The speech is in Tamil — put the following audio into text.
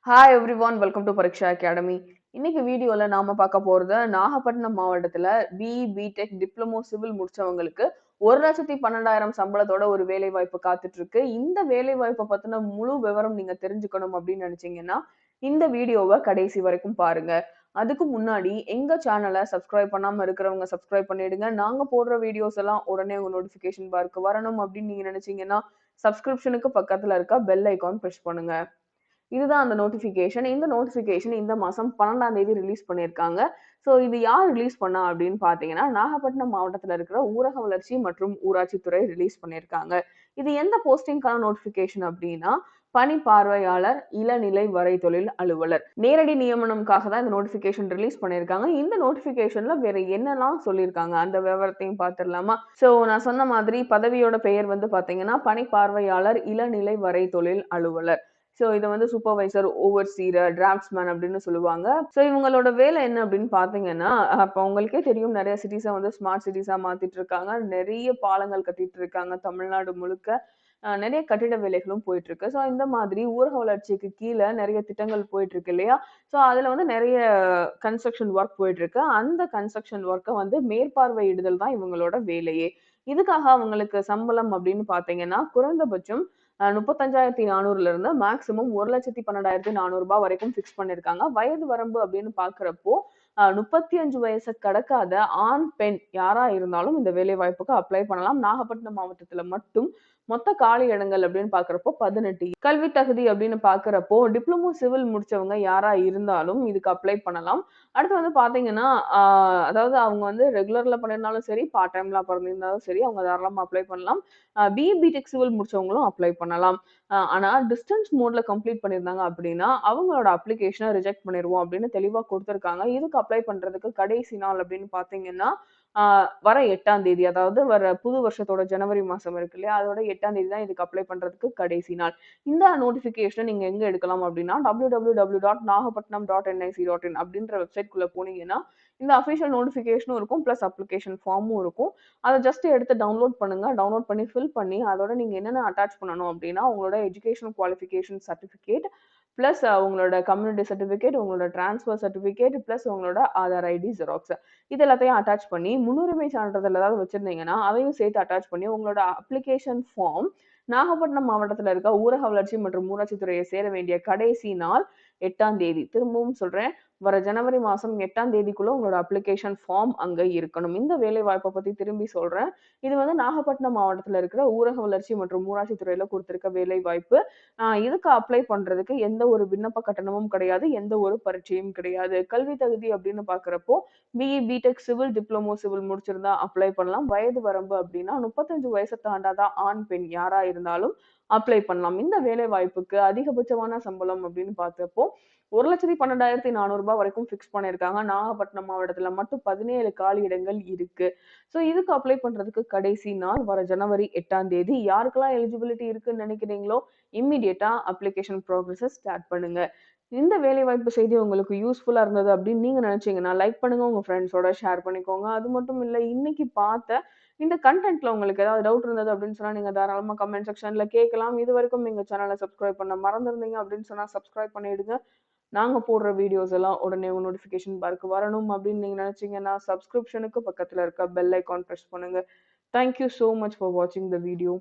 Hi every one, welcome to Pariksha academy. இன்னைக்கு வீடியோல நாம பார்க்க போறது நாகப்பட்டினம் மாவட்டத்துல பிடெக் டிப்ளமோ சிவில் முடிச்சவங்களுக்கு 1,12,000 சம்பளத்தோட ஒரு வேலை வாய்ப்பு காத்துட்டு இருக்கு. இந்த வேலை வாய்ப்பை பத்தின முழு விவரம் நீங்க தெரிஞ்சுக்கணும் அப்படின்னு நினைச்சீங்கன்னா இந்த வீடியோவை கடைசி வரைக்கும் பாருங்க. அதுக்கு முன்னாடி எங்க சேனலை சப்ஸ்கிரைப் பண்ணாம இருக்கிறவங்க சப்ஸ்கிரைப் பண்ணிடுங்க. நாங்க போடுற வீடியோஸ் எல்லாம் உடனே உங்க நோட்டிபிகேஷன் பார்க்கு வரணும் அப்படின்னு நீங்க நினைச்சீங்கன்னா சப்ஸ்கிரிப்ஷனுக்கு பக்கத்துல இருக்க பெல் ஐகான் பிரஸ் பண்ணுங்க. இதுதான் அந்த நோட்டிஃபிகேஷன். இந்த நோட்டிஃபிகேஷன் இந்த மாசம் 12ஆம் தேதி ரிலீஸ் பண்ணியிருக்காங்க. ஸோ இது யார் ரிலீஸ் பண்ணா அப்படின்னு பார்த்தீங்கன்னா, நாகப்பட்டினம் மாவட்டத்துல இருக்கிற ஊரக வளர்ச்சி மற்றும் ஊராட்சித்துறை ரிலீஸ் பண்ணியிருக்காங்க. இது எந்த போஸ்டிங்க்கான நோட்டிஃபிகேஷன் அப்படின்னா, பணி பார்வையாளர், இளநிலை வரைதொழில் அலுவலர். நேரடி நியமனம்காக தான் இந்த நோட்டிஃபிகேஷன் ரிலீஸ் பண்ணியிருக்காங்க. இந்த நோட்டிஃபிகேஷன்ல வேற என்னெல்லாம் சொல்லியிருக்காங்க அந்த விவரத்தையும் பார்த்துடலாமா? ஸோ நான் சொன்ன மாதிரி பதவியோட பெயர் வந்து பார்த்தீங்கன்னா, பணி பார்வையாளர், இளநிலை வரைதொழில் அலுவலர். ஸோ இதை வந்து சூப்பர்வைசர், ஓவர்சீரர், டிராஃப்ட்ஸ்மேன் அப்படின்னு சொல்லுவாங்க. ஸோ இவங்களோட வேலை என்ன அப்படின்னு பார்த்தீங்கன்னா, அப்போ உங்களுக்கே தெரியும், நிறைய சிட்டிஸை வந்து ஸ்மார்ட் சிட்டிஸா மாத்திட்டு இருக்காங்க. நிறைய பாலங்கள் கட்டிட்டு இருக்காங்க தமிழ்நாடு முழுக்க. நிறைய கட்டிட வேலைகளும் போயிட்டு இருக்கு. ஸோ இந்த மாதிரி ஊரக வளர்ச்சிக்கு கீழே நிறைய திட்டங்கள் போயிட்டு இருக்கு இல்லையா? ஸோ அதுல வந்து நிறைய கன்ஸ்ட்ரக்ஷன் ஒர்க் போயிட்டு இருக்கு. அந்த கன்ஸ்ட்ரக்ஷன் ஒர்க்கை வந்து மேற்பார்வையிடுதல் தான் இவங்களோட வேலையே. இதுக்காக அவங்களுக்கு சம்பளம் அப்படின்னு பார்த்தீங்கன்னா, குறைந்தபட்சம் 35,400ல இருந்து மேக்ஸிமம் 1,12,400 வரைக்கும் ஃபிக்ஸ் பண்ணிருக்காங்க. வயது வரம்பு அப்படின்னு பாக்குறப்போ 35 வயசை கடக்காத ஆண், பெண் யாரா இருந்தாலும் இந்த வேலை வாய்ப்புக்கு அப்ளை பண்ணலாம். நாகப்பட்டினம் மாவட்டத்துல மட்டும் மொத்த காலி இடங்கள் அப்படின்னு பாக்குறப்போ 18. கல்வி தகுதி அப்படின்னு பாக்குறப்போ டிப்ளமோ சிவில் முடிச்சவங்க யாரா இருந்தாலும் இதுக்கு அப்ளை பண்ணலாம். அடுத்து வந்து பாத்தீங்கன்னா, அதாவது அவங்க வந்து ரெகுலர்ல பண்ணியிருந்தாலும் சரி, பார்ட் டைம்ல பண்ணியிருந்தாலும் சரி, அவங்க தாராளமா அப்ளை பண்ணலாம். பிடெக் சிவில் முடிச்சவங்களும் அப்ளை பண்ணலாம். ஆனா டிஸ்டன்ஸ் மோட்ல கம்ப்ளீட் பண்ணியிருந்தாங்க அப்படின்னா அவங்களோட அப்ளிகேஷனை ரிஜெக்ட் பண்ணிடுவோம் அப்படின்னு தெளிவா கொடுத்துருக்காங்க. இதுக்கு அப்ளை பண்றதுக்கு கடைசி நாள் அப்படின்னு பாத்தீங்கன்னா, வர 8ஆம் தேதி, அதாவது வர புது வருஷத்தோட ஜனவரி மாசம் இருக்கு இல்லையா, அதோட 8ஆம் தேதி தான் இதுக்கு அப்ளை பண்றதுக்கு கடைசி நாள். இந்த நோட்டிபிகேஷன் நீங்க எங்க எடுக்கலாம் அப்படின்னா, www.nagapattinam.nic.in அப்படின்ற வெப்சைட் குள்ள போனீங்கன்னா இந்த அஃபிஷியல் நோட்டிபிகேஷனும் இருக்கும், பிளஸ் அப்ளிகேஷன் ஃபார்மும் இருக்கும். அதை ஜஸ்ட் எடுத்து டவுன்லோட் பண்ணுங்க. டவுன்லோட் பண்ணி ஃபில் பண்ணி அதோட நீங்க என்னென்ன அட்டாச் பண்ணணும் அப்படின்னா, உங்களோட எஜுகேஷன் குவாலிஃபிகேஷன் சர்டிஃபிகேட், பிளஸ் உங்களோட கம்யூனிட்டி சர்டிஃபிகேட், உங்களோட டிரான்ஸ்ஃபர் சர்டிஃபிகேட், பிளஸ் உங்களோட ஆதார் ஐடி ஜெராக்ஸ், இது எல்லாத்தையும் அட்டாச் பண்ணி முன்னுரிமை சான்றிதழ் ஏதாவது வச்சிருந்தீங்கன்னா அதையும் சேர்த்து அட்டாச் பண்ணி உங்களோட அப்ளிகேஷன் ஃபார்ம் நாகப்பட்டினம் மாவட்டத்துல இருக்க ஊரக வளர்ச்சி மற்றும் ஊராட்சி துறையை சேர வேண்டிய கடைசி நாள் 8ஆம் தேதி. திரும்பவும் சொல்றேன், வர ஜனவரி மாசம் 8ஆம் தேதிக்குள்ள உங்களோட அப்ளிகேஷன் ஃபார்ம் அங்க இருக்கணும். இந்த வேலை வாய்ப்பை பத்தி திரும்பி சொல்றேன். இது வந்து நாகப்பட்டினம் மாவட்டத்துல இருக்கிற ஊரக வளர்ச்சி மற்றும் ஊராட்சி துறையில கொடுத்திருக்க வேலை வாய்ப்பு. இதுக்கு அப்ளை பண்றதுக்கு எந்த ஒரு விண்ணப்ப கட்டணமும் கிடையாது, எந்த ஒரு பரீட்சையும் கிடையாது. கல்வி தகுதி அப்படின்னு பாக்குறப்போ பிடெக் சிவில், டிப்ளமோ சிவில் முடிச்சிருந்தா அப்ளை பண்ணலாம். வயது வரம்பு அப்படின்னா 35 வயசை தாண்டாத ஆண், பெண் யாரா இருந்தாலும் அப்ளை பண்ணலாம். இந்த வேலை வாய்ப்புக்கு அதிகபட்சமான சம்பளம் அப்படின்னு பார்த்தப்போ 1,12,400 வரைக்கும் ஃபிக்ஸ் பண்ணியிருக்காங்க. நாகப்பட்டினம் மாவட்டத்துல மட்டும் 17 காலி இடங்கள் இருக்கு. ஸோ இதுக்கு அப்ளை பண்றதுக்கு கடைசி நாள் வர ஜனவரி 8ஆம் தேதி. யாருக்கெல்லாம் எலிஜிபிலிட்டி இருக்குன்னு நினைக்கிறீங்களோ இம்மிடியேட்டா அப்ளிகேஷன் ப்ராசஸை ஸ்டார்ட் பண்ணுங்க. இந்த வேலைவாய்ப்பு செய்தி உங்களுக்கு யூஸ்ஃபுல்லா இருந்தது அப்படின்னு நீங்க நினைச்சீங்கன்னா லைக் பண்ணுங்க, உங்க ஃப்ரெண்ட்ஸோட ஷேர் பண்ணிக்கோங்க. அது மட்டும் இல்ல, இன்னைக்கு பார்த்த இந்த கண்டென்ட்ல உங்களுக்கு ஏதாவது டவுட் இருந்தது அப்படின்னு சொன்னா நீங்க தாராளமா கமெண்ட் செக்ஷன்ல கேட்கலாம். இது வரைக்கும் எங்க சேனலை சப்ஸ்கிரைப் பண்ண மறந்துருந்தீங்க அப்படின்னு சொன்னா சப்ஸ்கிரைப் பண்ணிடுங்க. நாங்க போடுற வீடியோஸ் எல்லாம் உடனே உங்க நோட்டிபிகேஷன் பார்க்கு வரணும் அப்படின்னு நீங்க நினைச்சீங்கன்னா சப்ஸ்கிரிப்ஷனுக்கு பக்கத்துல இருக்க பெல் ஐகான் பிரஸ் பண்ணுங்க. Thank you so much for watching the video.